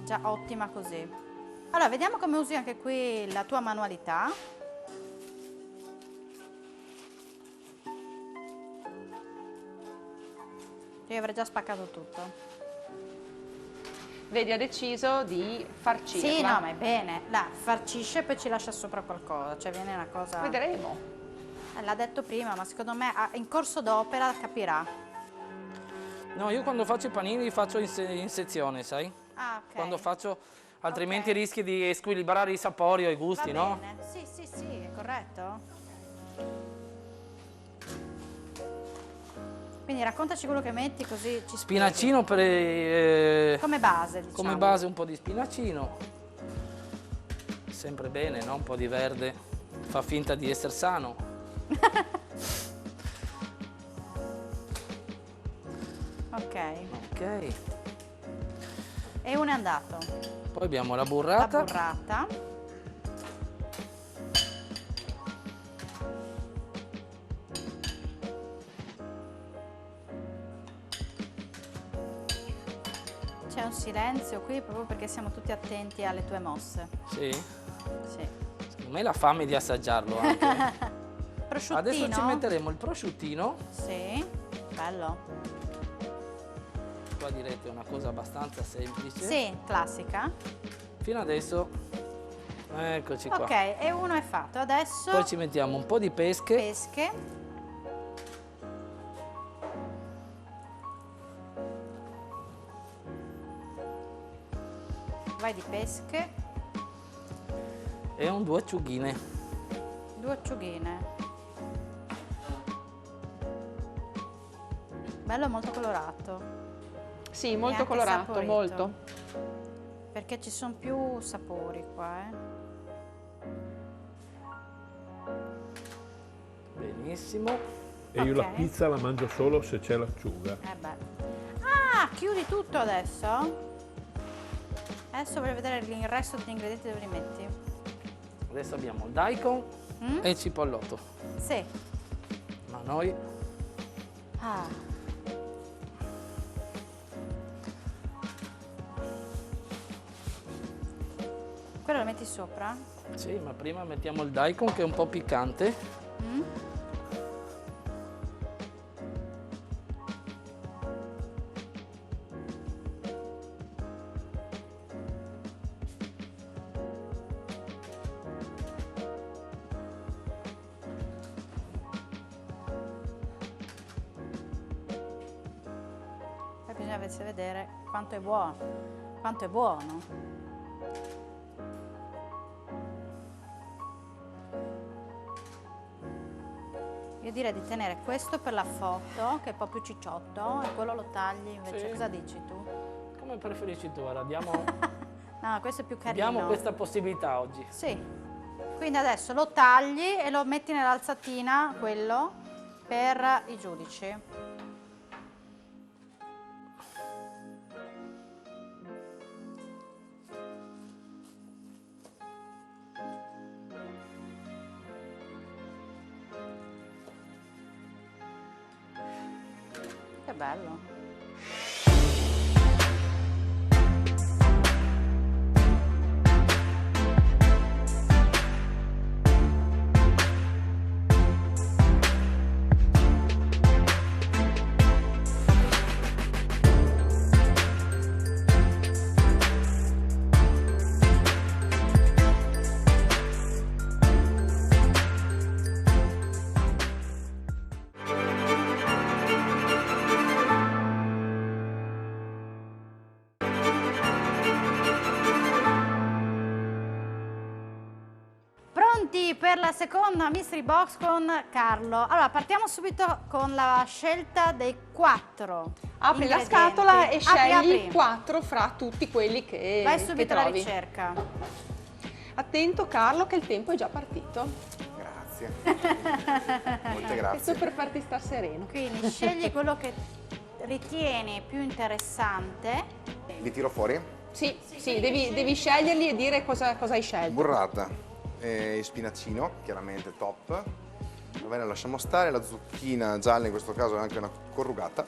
S2: già ottima così. Allora, vediamo come usi anche qui la tua manualità. Io avrei già spaccato tutto.
S3: Vedi, ha deciso di farcirla.
S2: Sì, no, ma è bene. La farcisce e poi ci lascia sopra qualcosa, cioè viene una cosa...
S3: Vedremo.
S2: L'ha detto prima, ma secondo me in corso d'opera capirà.
S11: No, io quando faccio i panini li faccio in sezione, sai?
S2: Ah, ok.
S11: Quando faccio, altrimenti rischi di squilibrare i sapori o i gusti,
S2: Va
S11: no?
S2: bene. Sì, sì, sì, è corretto. Quindi raccontaci quello che metti così ci
S11: Spinacino
S2: spieghi. Come base, diciamo.
S11: Come base un po' di spinacino. Sempre bene, no? Un po' di verde. Fa finta di essere sano.
S2: Ok.
S11: Ok.
S2: E uno è andato.
S11: Poi abbiamo la burrata.
S2: La burrata. C'è un silenzio qui proprio perché siamo tutti attenti alle tue mosse.
S11: Sì.
S2: Sì.
S11: Secondo me la fame di assaggiarlo anche.
S2: Prosciuttino.
S11: Adesso ci metteremo il prosciuttino.
S2: Sì, bello.
S11: Qua direte una cosa abbastanza semplice.
S2: Sì, classica.
S11: Fino adesso, eccoci qua.
S2: Ok, e uno è fatto. Adesso
S11: Poi ci mettiamo un po' di pesche.
S2: pesche. Vai di pesche.
S11: E due acciughine.
S2: 2 acciughine. Bello, molto colorato.
S3: Sì,
S2: E
S3: molto
S2: anche
S3: colorato,
S2: saporito.
S3: molto.
S2: Perché ci sono più sapori qua,
S11: Benissimo.
S4: E io la
S2: Ok.
S4: pizza la mangio solo se c'è l'acciuga.
S2: Ah, chiudi tutto adesso? Adesso voglio vedere il resto degli ingredienti dove li metti.
S11: Adesso abbiamo il daikon e il cipollotto.
S2: Sì.
S11: Ma noi
S2: Ah. Quello lo metti sopra?
S11: sì, ma prima mettiamo il daikon che è un po' piccante.
S2: Mm? Poi bisogna vedere quanto è buono. Quanto è buono. Io direi di tenere questo per la foto, che è un po' più cicciotto, e quello lo tagli invece.
S11: Sì.
S2: Cosa dici tu?
S11: Come preferisci tu? Ora
S2: No, questo è più carino.
S11: abbiamo questa possibilità oggi.
S2: Sì. Quindi adesso lo tagli e lo metti nell'alzatina, quello, per i giudici. Che bello. Pronti per la seconda Mystery Box con Carlo. Allora, partiamo subito con la scelta dei 4
S3: Apri la
S2: ingredienti.
S3: scatola e scegli
S2: apri.
S3: 4 fra tutti quelli che
S2: Vai
S3: che
S2: subito alla
S3: trovi.
S2: ricerca.
S3: Attento Carlo che il tempo è già partito.
S13: Grazie. Molte
S3: Questo
S13: grazie.
S3: per farti star sereno.
S2: Quindi scegli quello che ritieni più interessante.
S13: Li tiro fuori?
S3: Sì, devi sceglierli e dire cosa hai scelto.
S13: Burrata e spinaccino, chiaramente top. Va bene, lasciamo stare. La zucchina gialla, in questo caso è anche una corrugata.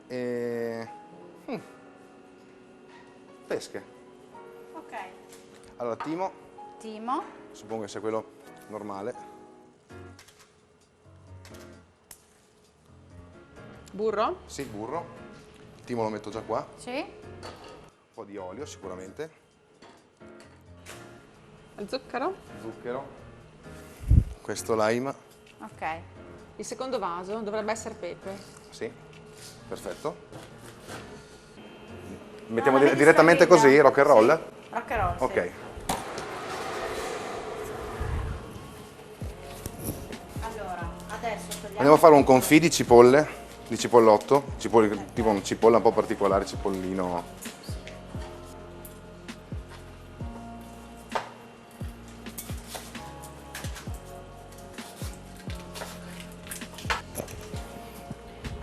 S13: E... pesche.
S2: Ok.
S13: Allora, timo.
S2: Timo.
S13: Suppongo che sia quello normale.
S3: Burro?
S13: Sì, burro. Il timo lo metto già qua.
S2: Sì.
S13: Un po' di olio sicuramente.
S3: Il zucchero?
S13: Zucchero. Questo lime.
S2: Ok.
S3: Il secondo vaso dovrebbe essere pepe.
S13: Sì, perfetto. Mettiamo
S2: la vedi
S13: direttamente
S2: straviglia?
S13: così, rock and roll?
S2: Sì. Rock and roll,
S13: Ok.
S2: sì. Allora, adesso togliamo...
S13: Andiamo a fare un confit di cipolle, di cipollotto, tipo una cipolla un po' particolare, cipollino.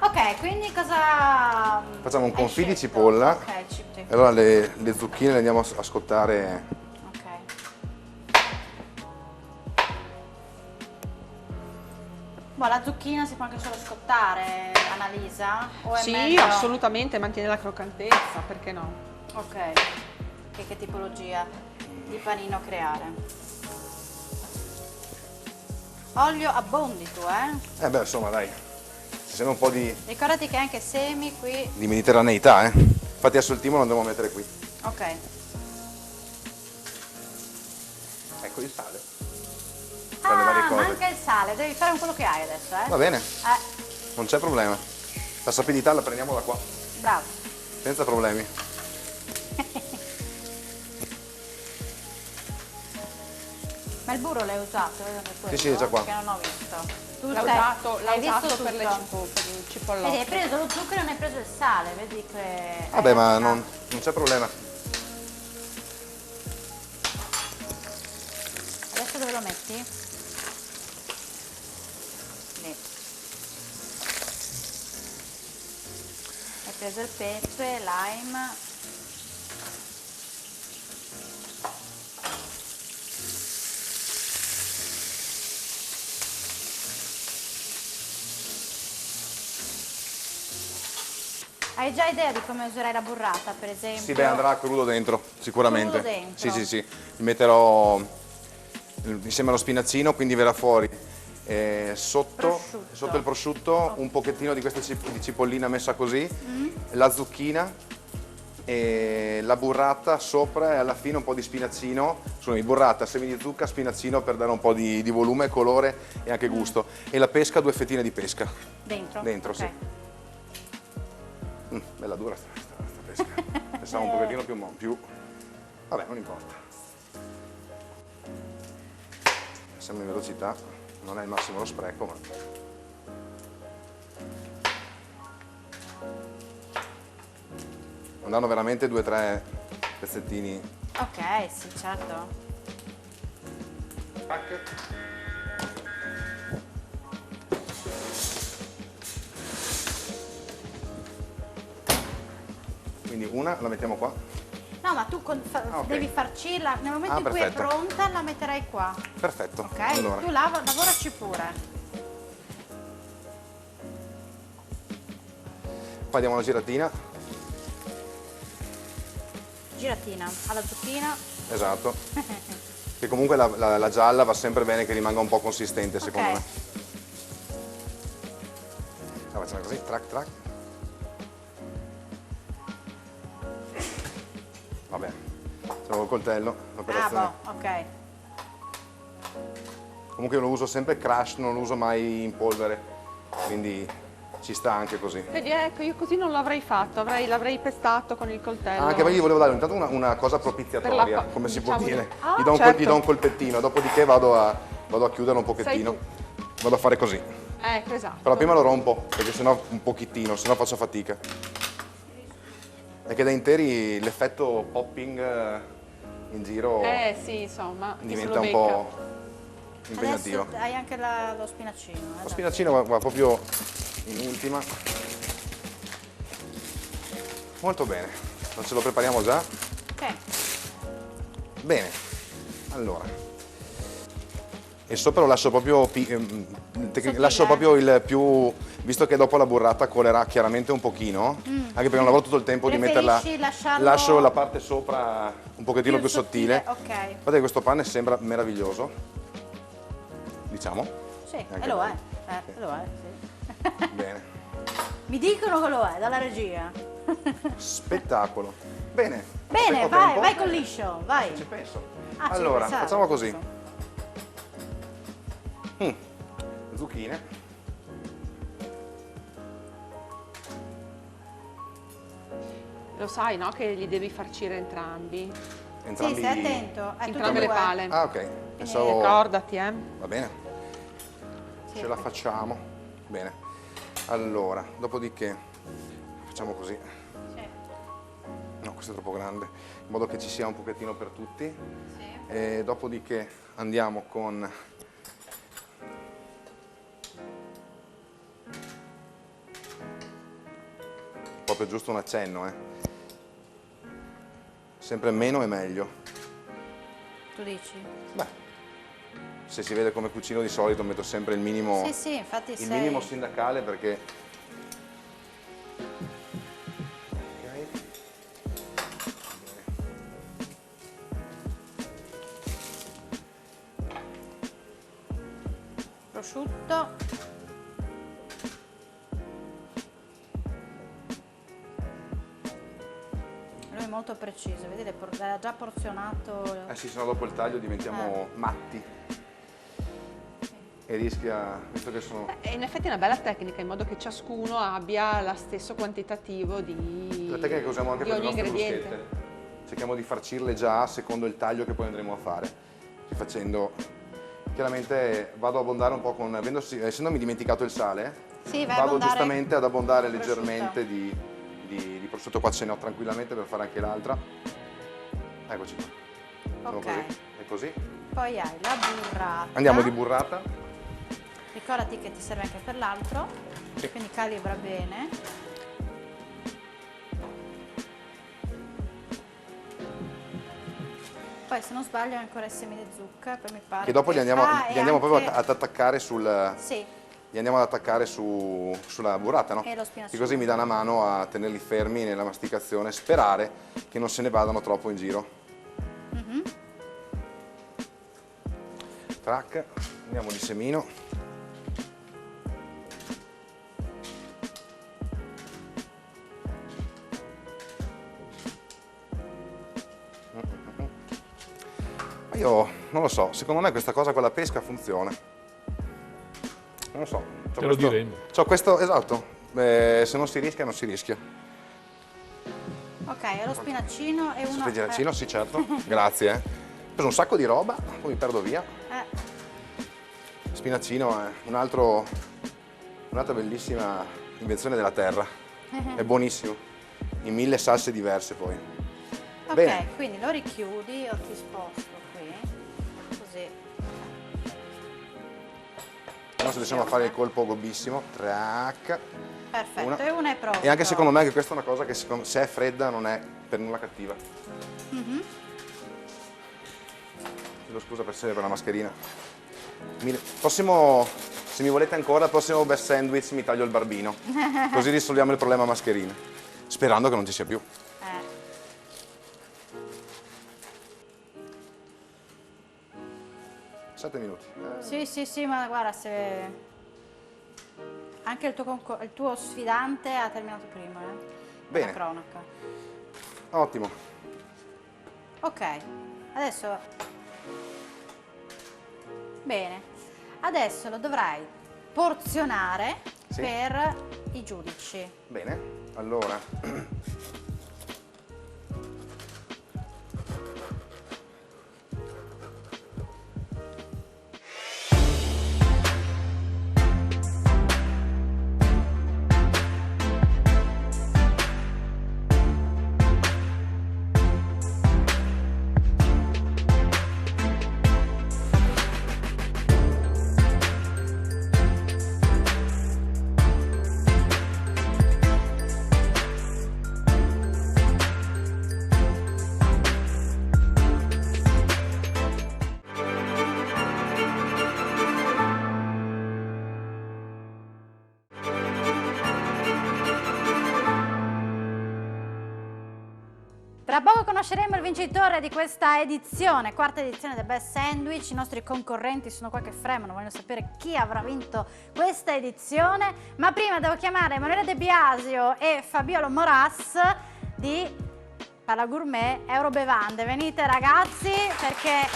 S2: Ok, quindi cosa...
S13: Facciamo un
S2: hai
S13: confit di
S2: scelto?
S13: cipolla.
S2: Ok,
S13: E allora le zucchine le andiamo a scottare.
S2: Ok. Boh, la zucchina si può anche solo scottare, Annalisa? O è
S3: Sì,
S2: meglio...
S3: assolutamente, mantiene la croccantezza, perché no?
S2: Ok. Che tipologia di panino creare? Olio abbondi tu, eh?
S13: Beh, insomma, dai. Ci sembra un po' di
S2: Ricordati che anche semi qui...
S13: mediterraneità, eh. Infatti adesso il timo lo andiamo a mettere qui.
S2: Ok.
S13: Ecco il sale. Tra le varie cose.
S2: Manca il sale, devi fare quello che hai adesso, eh?
S13: Va bene, non c'è problema. La sapidità la prendiamo da qua,
S2: Bravo.
S13: senza problemi.
S2: Ma il burro l'hai usato?
S13: Sì, sì, è già qua.
S2: Che non ho visto. Tu
S3: L'ha
S2: hai
S3: usato
S2: visto
S3: per
S2: tutto?
S3: per il cipollotto.
S2: Vedi, hai preso lo zucchero e non hai preso il sale, vedi che...
S13: Vabbè, ma non c'è problema.
S2: Adesso dove lo metti? Lì. Hai preso il pepe, lime... Hai già idea di come userai la burrata, per esempio?
S13: Sì, beh, andrà crudo dentro, sicuramente.
S2: Crudo dentro.
S13: Sì, sì, sì. Mi metterò insieme allo spinazzino, quindi verrà fuori sotto il prosciutto un pochettino di questa di cipollina messa così, la zucchina, e la burrata sopra e alla fine un po' di spinazzino, scusami, burrata, semi di zucca, spinazzino per dare un po' di volume, colore e anche gusto. E la pesca, 2 fettine di pesca.
S2: Dentro?
S13: Dentro,
S2: Ok.
S13: sì. Bella dura sta pesca. Pensavo un pochettino più... Vabbè, non importa. Siamo in velocità, non è il massimo lo spreco, ma... Andranno veramente 2 o 3 pezzettini.
S2: Ok, sì, certo.
S13: Quindi una la mettiamo qua.
S2: No, ma tu
S13: ok.
S2: devi farcirla, nel momento in cui è
S13: perfetto.
S2: pronta la metterai qua.
S13: Perfetto.
S2: Ok?
S13: Allora.
S2: Tu lavoraci pure.
S13: Poi diamo una giratina.
S2: Giratina alla zucchina.
S13: Esatto. Che comunque la gialla va sempre bene che rimanga un po' consistente, secondo me. La facciamo così, trac trac. Vabbè, facciamo col coltello, l'operazione.
S2: Ah, boh, ok.
S13: Comunque io lo uso sempre crush, non lo uso mai in polvere, quindi ci sta anche così.
S3: Vedi, ecco, io così non l'avrei fatto, l'avrei pestato con il coltello.
S13: Anche perché gli volevo dare intanto una cosa propiziatoria, come si può
S3: diciamo
S13: dire.
S3: Ah,
S13: Gli do,
S3: certo.
S13: gli do un colpettino, dopodiché vado a chiuderlo un pochettino. Vado a fare così.
S3: Ecco, esatto.
S13: Però prima lo rompo, perché sennò un pochettino, sennò faccio fatica. Perché da interi l'effetto popping in giro
S3: sì, insomma,
S13: diventa un po' impegnativo.
S2: Adesso hai anche lo spinaccino.
S13: Lo spinaccino va proprio in ultima. Molto bene. Non ce lo prepariamo già?
S2: Ok.
S13: Bene, allora. E sopra lo lascio proprio, lascio proprio il più, visto che dopo la burrata colerà chiaramente un pochino, anche perché non avrò tutto il tempo di metterla, lascio la parte sopra un pochettino più sottile.
S2: Ok.
S13: Guardate che questo pane sembra meraviglioso, diciamo.
S2: Sì,
S13: Anche
S2: e lo è.
S13: bello.
S2: Lo è, sì.
S13: Bene,
S2: Mi dicono che lo è, dalla regia.
S13: spettacolo. Bene.
S2: Bene,
S13: aspetta
S2: vai,
S13: tempo.
S2: vai con liscio, vai.
S13: Ci penso.
S2: Ah, ci
S13: Allora,
S2: pensavo.
S13: facciamo così. Zucchine.
S3: Lo sai, no? Che li devi farcire entrambi.
S13: Entrambi.
S2: Sì, stai attento.
S3: Entrambe le pale.
S13: Ah, ok. Pensavo...
S3: Ricordati,
S13: Va bene. Ce la facciamo. Bene. Allora, dopodiché facciamo così. No, questo è troppo grande, in modo che ci sia un pochettino per tutti. E dopodiché andiamo con proprio giusto un accenno, Sempre meno è meglio.
S2: Tu dici?
S13: Beh, se si vede come cucino di solito metto sempre il minimo,
S2: Sì, sì, infatti
S13: il minimo sindacale perché...
S2: Prosciutto. Lui è molto preciso, vedi, l'ha già porzionato.
S13: Eh sì, sennò dopo il taglio diventiamo matti. E rischia, visto che sono...
S3: In effetti è una bella tecnica, in modo che ciascuno abbia lo stesso quantitativo di
S13: La tecnica che usiamo anche per le
S3: ogni
S13: nostre
S3: ingrediente.
S13: bruschette. Cerchiamo di farcirle già secondo il taglio che poi andremo a fare. Facendo... Chiaramente vado a abbondare un po' con... Essendomi dimenticato il sale,
S2: Sì,
S13: vado giustamente ad abbondare
S2: il
S13: leggermente di prosciutto. Qua ce ne ho tranquillamente per fare anche l'altra. Eccoci qua. Facciamo
S2: Ok.
S13: così. E così.
S2: Poi hai la burrata.
S13: Andiamo di burrata.
S2: Ricordati che ti serve anche per l'altro, quindi calibra bene. Poi se non sbaglio ancora i semi di zucca, poi mi pare
S13: Che dopo li andiamo proprio
S2: anche...
S13: ad attaccare sul...
S2: Sì,
S13: Li andiamo ad attaccare sulla burrata, no?
S2: e lo spinaci.
S13: Che così mi dà una mano a tenerli fermi nella masticazione, sperare che non se ne vadano troppo in giro. Trac, andiamo di semino. Ma io non lo so, secondo me questa cosa con la pesca funziona. Non lo so.
S4: Te lo diremo.
S13: C'ho questo, esatto, se non si rischia, non si rischia.
S2: Ok, e lo spinacino e uno...
S13: Spinacino, sì certo, grazie. Ho preso un sacco di roba, poi mi perdo via. Spinacino è un'altra bellissima invenzione della terra. È buonissimo, in 1000 salse diverse poi.
S2: Ok,
S13: Bene.
S2: quindi lo richiudi, io ti sposto qui, così.
S13: Adesso riusciamo a fare il colpo gobbissimo. Trac.
S2: Perfetto, e una è pronta.
S13: E anche secondo me che questa è una cosa che se è fredda non è per nulla cattiva. Chiedo scusa per la mascherina. Prossimo, se mi volete ancora, al prossimo best sandwich mi taglio il barbino. Così risolviamo il problema mascherine. Sperando che non ci sia più. 7 minuti.
S2: Sì, ma guarda, se... Anche il tuo sfidante ha terminato prima,
S13: Bene.
S2: La cronaca.
S13: Ottimo.
S2: Ok, adesso... Bene, adesso lo dovrai porzionare per i giudici.
S13: Bene, allora...
S2: Fra poco conosceremo il vincitore di questa edizione, quarta edizione del Best Sandwich. I nostri concorrenti sono qua che fremono, vogliono sapere chi avrà vinto questa edizione. Ma prima devo chiamare Emanuele De Biasio e Fabiola Moras di Palagourmet Eurobevande. Venite ragazzi, perché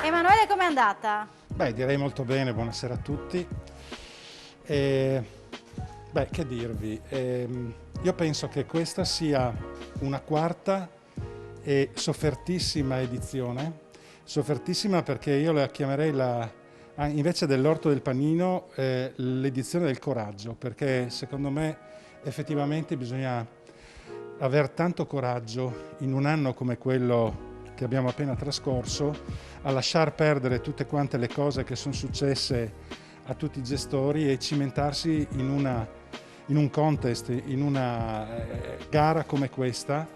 S2: Emanuele, com'è andata?
S14: Beh, direi molto bene, buonasera a tutti. Beh, che dirvi, io penso che questa sia una quarta e soffertissima edizione, soffertissima perché io la chiamerei invece dell'orto del panino l'edizione del coraggio, perché secondo me effettivamente bisogna aver tanto coraggio in un anno come quello che abbiamo appena trascorso a lasciar perdere tutte quante le cose che sono successe a tutti i gestori e cimentarsi in un contest, in una gara come questa,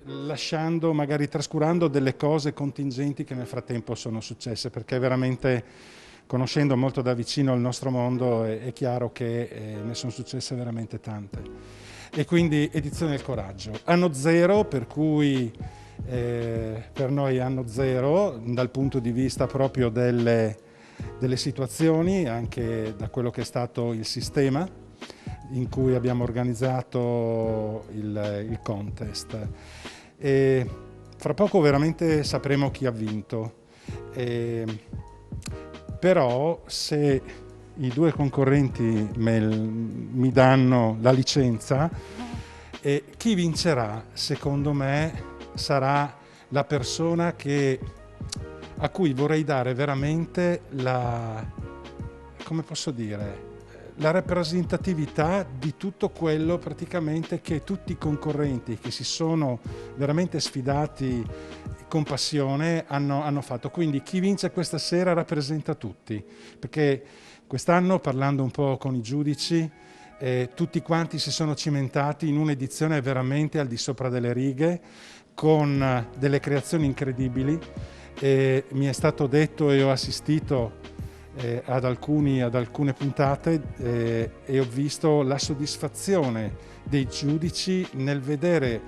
S14: lasciando, magari trascurando delle cose contingenti che nel frattempo sono successe, perché veramente, conoscendo molto da vicino il nostro mondo, è chiaro che ne sono successe veramente tante. E quindi edizione del coraggio. Anno zero, per cui per noi anno zero, dal punto di vista proprio delle situazioni, anche da quello che è stato il sistema in cui abbiamo organizzato il contest. E fra poco veramente sapremo chi ha vinto, però se i due concorrenti mi danno la licenza, chi vincerà secondo me sarà la persona a cui vorrei dare veramente come posso dire, la rappresentatività di tutto quello praticamente che tutti i concorrenti che si sono veramente sfidati con passione hanno fatto. Quindi chi vince questa sera rappresenta tutti, perché quest'anno, parlando un po' con i giudici, tutti quanti si sono cimentati in un'edizione veramente al di sopra delle righe, con delle creazioni incredibili. Mi è stato detto e ho assistito ad alcune puntate e ho visto la soddisfazione dei giudici nel vedere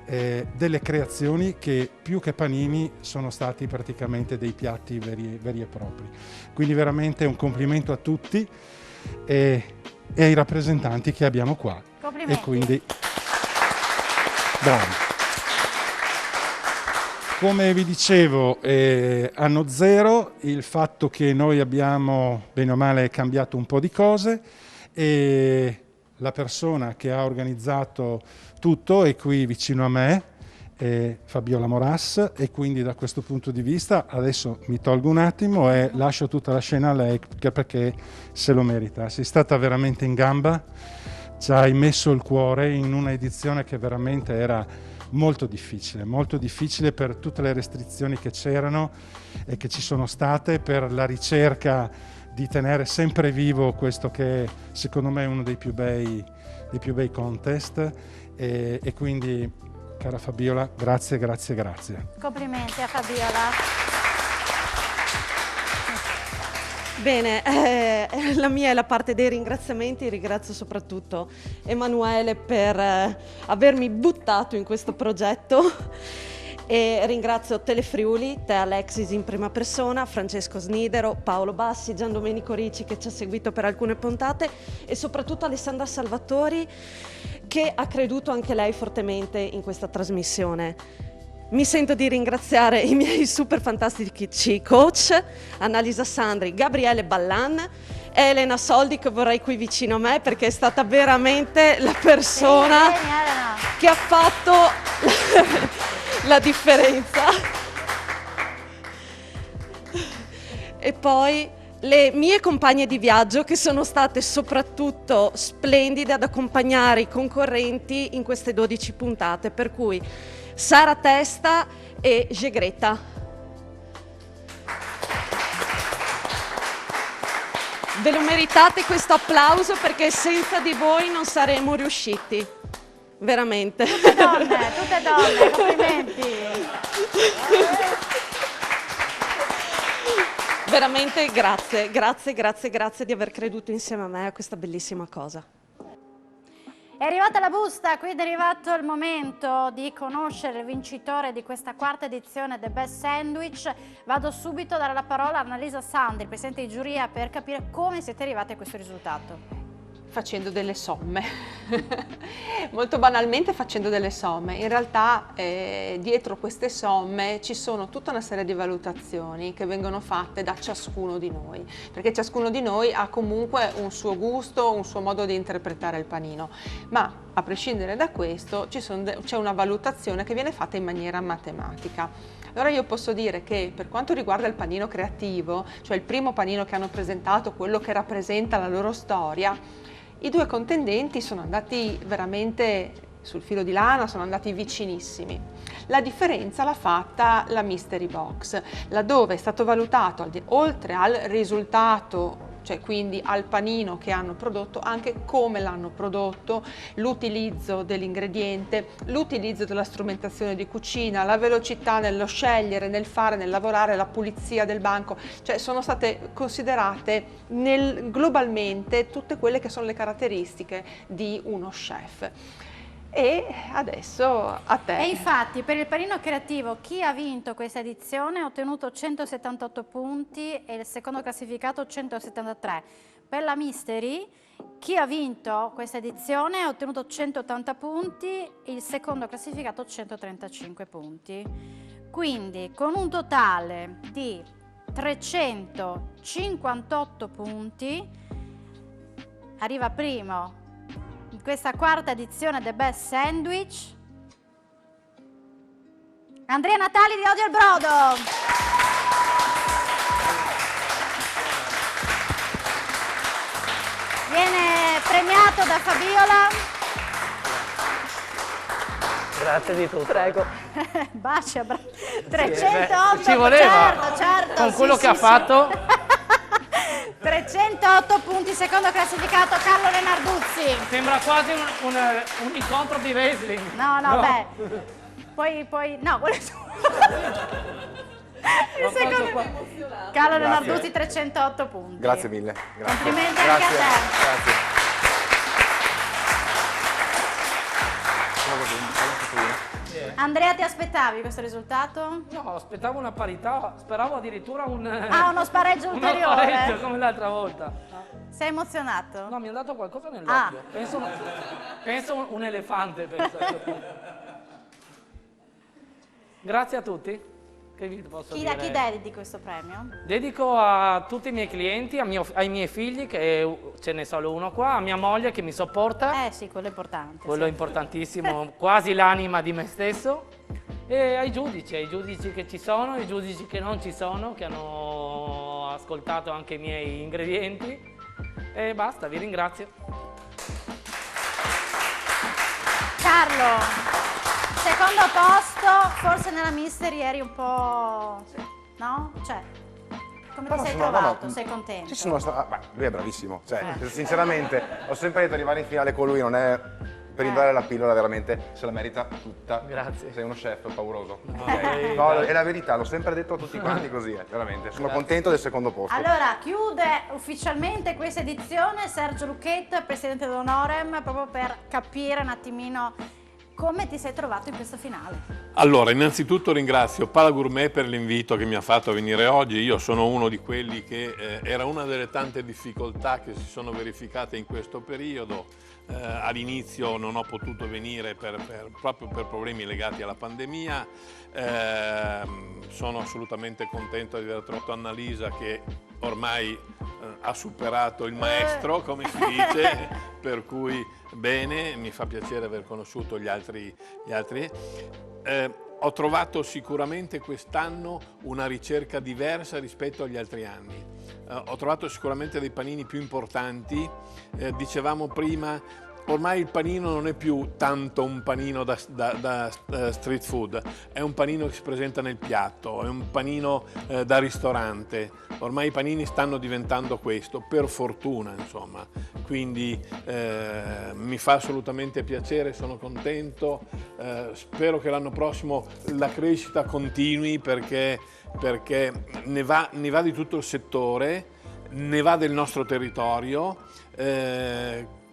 S14: delle creazioni che più che panini sono stati praticamente dei piatti veri e propri. Quindi veramente un complimento a tutti e ai rappresentanti che abbiamo qua.
S2: Complimenti.
S14: E quindi bravi. Come vi dicevo, anno zero, il fatto che noi abbiamo bene o male cambiato un po' di cose e la persona che ha organizzato tutto è qui vicino a me, Fabiola Moras, e quindi da questo punto di vista adesso mi tolgo un attimo e lascio tutta la scena a lei perché se lo merita. Sei stata veramente in gamba, ci hai messo il cuore in una edizione che veramente era molto difficile per tutte le restrizioni che c'erano e che ci sono state, per la ricerca di tenere sempre vivo questo che secondo me è uno dei più bei contest e quindi cara Fabiola, grazie.
S2: Complimenti a Fabiola.
S15: Bene, la mia è la parte dei ringraziamenti. Ringrazio soprattutto Emanuele per avermi buttato in questo progetto e ringrazio Telefriuli, te Alexis in prima persona, Francesco Snidero, Paolo Bassi, Gian Domenico Ricci che ci ha seguito per alcune puntate e soprattutto Alessandra Salvatori che ha creduto anche lei fortemente in questa trasmissione. Mi sento di ringraziare i miei super fantastici coach, Annalisa Sandri, Gabriele Ballan e Elena Soldi, che vorrei qui vicino a me perché è stata veramente la persona che ha fatto la differenza. E poi le mie compagne di viaggio che sono state soprattutto splendide ad accompagnare i concorrenti in queste 12 puntate, per cui Sara Testa e Gegreta. Ve lo meritate questo applauso perché senza di voi non saremmo riusciti, veramente.
S2: Tutte donne, complimenti.
S15: veramente grazie di aver creduto insieme a me a questa bellissima cosa.
S2: È arrivata la busta, quindi è arrivato il momento di conoscere il vincitore di questa quarta edizione The Best Sandwich. Vado subito a dare la parola a Annalisa Sandri, presidente di giuria, per capire come siete arrivati a questo risultato.
S3: Facendo delle somme, molto banalmente facendo delle somme. In realtà dietro queste somme ci sono tutta una serie di valutazioni che vengono fatte da ciascuno di noi, perché ciascuno di noi ha comunque un suo gusto, un suo modo di interpretare il panino, ma a prescindere da questo c'è una valutazione che viene fatta in maniera matematica. Allora io posso dire che per quanto riguarda il panino creativo, cioè il primo panino che hanno presentato, quello che rappresenta la loro storia, i due contendenti sono andati veramente sul filo di lana, sono andati vicinissimi. La differenza l'ha fatta la Mystery Box, laddove è stato valutato, oltre al risultato, cioè quindi al panino che hanno prodotto, anche come l'hanno prodotto, l'utilizzo dell'ingrediente, l'utilizzo della strumentazione di cucina, la velocità nello scegliere, nel fare, nel lavorare, la pulizia del banco, cioè sono state considerate globalmente tutte quelle che sono le caratteristiche di uno chef. E adesso a te.
S2: E infatti per il panino creativo chi ha vinto questa edizione ha ottenuto 178 punti e il secondo classificato 173. Per la Mystery chi ha vinto questa edizione ha ottenuto 180 punti e il secondo classificato 135 punti. Quindi con un totale di 358 punti arriva primo in questa quarta edizione The Best Sandwich Andrea Natali di Odio al Brodo. Viene premiato da Fabiola.
S11: Grazie di tutto.
S2: Prego. Bacia, 308.
S11: Ci voleva.
S2: Certo,
S11: con quello
S2: sì,
S11: che ha fatto.
S2: 308 punti, secondo classificato Carlo Renarduzzi.
S11: Sembra quasi un incontro di wrestling.
S2: No, beh. Poi no, quello è suo. Il secondo... Carlo Renarduzzi 308 punti.
S13: Grazie mille. Grazie.
S2: Complimenti anche a te.
S13: Grazie.
S2: Andrea, ti aspettavi questo risultato?
S11: No, aspettavo una parità, speravo addirittura
S2: uno spareggio ulteriore.
S11: Uno spareggio come l'altra volta.
S2: Sei emozionato?
S11: No, mi ha dato qualcosa nell'occhio. Penso un elefante. Penso. Grazie a tutti. Che vi posso dire?
S2: A chi dedichi questo premio?
S11: Dedico a tutti i miei clienti, ai miei figli, che ce n'è solo uno qua, a mia moglie che mi sopporta.
S2: Sì, quello è importante.
S11: Quello è importantissimo, quasi l'anima di me stesso. E ai giudici che ci sono, ai giudici che non ci sono, che hanno ascoltato anche i miei ingredienti. E basta, vi ringrazio.
S2: Carlo! Secondo posto, forse nella Mystery eri un po'... no? Cioè, come ti sei trovato? Sei contento?
S13: Lui è bravissimo, sinceramente ho sempre detto arrivare in finale con lui non è per indorare la pillola, veramente se la merita tutta.
S11: Grazie.
S13: Sei uno chef pauroso. No, è la verità, l'ho sempre detto a tutti quanti così, veramente. Sono contento del secondo posto.
S2: Allora, chiude ufficialmente questa edizione Sergio Lucchetto, presidente d'Onorem, proprio per capire un attimino come ti sei trovato in questo finale?
S4: Allora, innanzitutto ringrazio Pala Gourmet per l'invito che mi ha fatto a venire oggi. Io sono uno di quelli che era una delle tante difficoltà che si sono verificate in questo periodo. All'inizio non ho potuto venire proprio per problemi legati alla pandemia. Sono assolutamente contento di aver trovato Annalisa che ormai ha superato il maestro, come si dice, per cui bene, mi fa piacere aver conosciuto gli altri. Ho trovato sicuramente quest'anno una ricerca diversa rispetto agli altri anni. Ho trovato sicuramente dei panini più importanti, dicevamo prima, ormai il panino non è più tanto un panino da street food, è un panino che si presenta nel piatto, è un panino da ristorante. Ormai i panini stanno diventando questo, per fortuna, insomma. Quindi mi fa assolutamente piacere, sono contento, spero che l'anno prossimo la crescita continui perché ne va di tutto il settore, ne va del nostro territorio.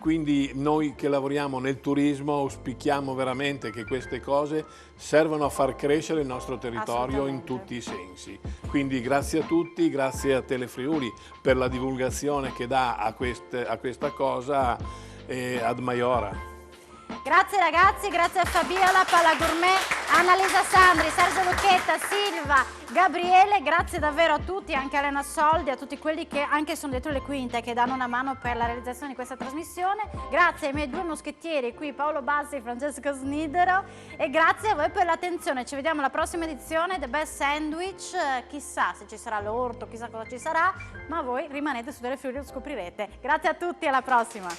S4: Quindi noi che lavoriamo nel turismo auspichiamo veramente che queste cose servano a far crescere il nostro territorio in tutti i sensi. Quindi grazie a tutti, grazie a Telefriuli per la divulgazione che dà a questa cosa e ad Maiora.
S2: Grazie ragazzi, grazie a Fabiola, Palagourmet, Annalisa Sandri, Sergio Lucchetta, Silva, Gabriele, grazie davvero a tutti, anche a Elena Soldi, a tutti quelli che anche sono dietro le quinte, che danno una mano per la realizzazione di questa trasmissione. Grazie ai miei due moschettieri qui, Paolo Bassi e Francesco Snidero, e grazie a voi per l'attenzione. Ci vediamo alla prossima edizione The Best Sandwich, chissà se ci sarà l'orto, chissà cosa ci sarà, ma voi rimanete su Telefriuli e lo scoprirete. Grazie a tutti, alla prossima!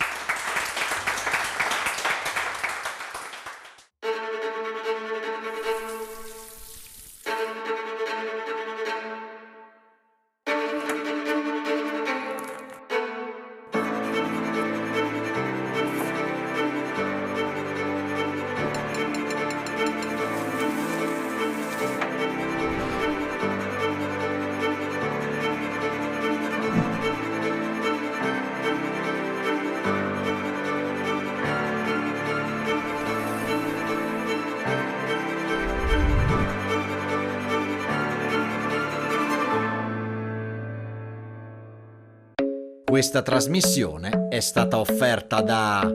S1: Questa trasmissione è stata offerta da